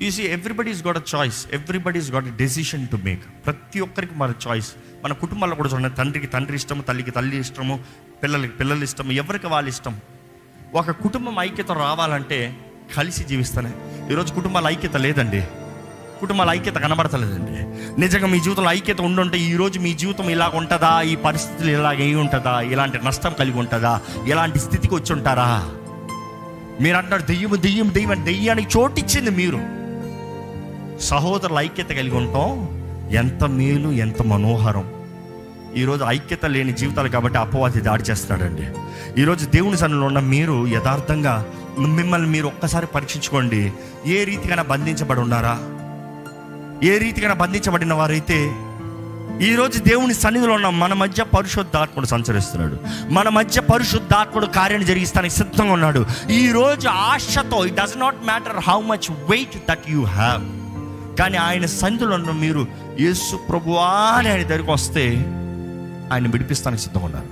You see everybody's got a choice, everybody's got a decision to make. ప్రతి ఒక్కరికి మన choice. మన కుటుంబాల్లో కూడా చూడండి, తండ్రికి తండ్రి ఇష్టము, తల్లికి తల్లి ఇష్టము, పిల్లలకి పిల్లలు ఇష్టము, ఎవరికి వాళ్ళ ఇష్టం. ఒక కుటుంబం ఐక్యత రావాలంటే కలిసి జీవిస్తానే. ఈరోజు కుటుంబాల ఐక్యత లేదండి, కుటుంబాల ఐక్యత కనబడతలేదండి. నిజంగా మీ జీవితంలో ఐక్యత ఉండుంటే ఈరోజు మీ జీవితం ఇలాగ ఉంటుందా, ఈ పరిస్థితులు ఇలాగ అయి ఉంటుందా, ఇలాంటి నష్టం కలిగి ఉంటుందా, ఇలాంటి స్థితికి వచ్చి ఉంటారా? మీరు అంటారు దెయ్యం దెయ్యం దెయ్యం అని. దెయ్యానికి చోటిచ్చింది మీరు. సహోదరుల ఐక్యత కలిగి ఉంటాం ఎంత మేలు, ఎంత మనోహరం. ఈరోజు ఐక్యత లేని జీవితాలు కాబట్టి అపవాది దాడి చేస్తాడండి. ఈరోజు దేవుని సన్నిధిలో ఉన్న మీరు యథార్థంగా మిమ్మల్ని మీరు ఒక్కసారి పరీక్షించుకోండి. ఏ రీతిగా బంధించబడి ఉన్నారా? ఏ రీతిగా బంధించబడిన వారైతే ఈరోజు దేవుని సన్నిధిలో ఉన్న మన మధ్య పరిశుద్ధాత్ముడు సంచరిస్తున్నాడు. మన మధ్య పరిశుద్ధాత్ముడు కార్యం జరిగిస్తానికి సిద్ధంగా ఉన్నాడు. ఈరోజు ఆశతో, it does not matter how much weight that you have, కానీ ఆయన సన్నిధిలో ఉన్న మీరు యేసు ప్రభువా అని ఆయన దగ్గరికి వస్తే ఆయన విడిపిస్తానికి సిద్ధంగా ఉన్నారు.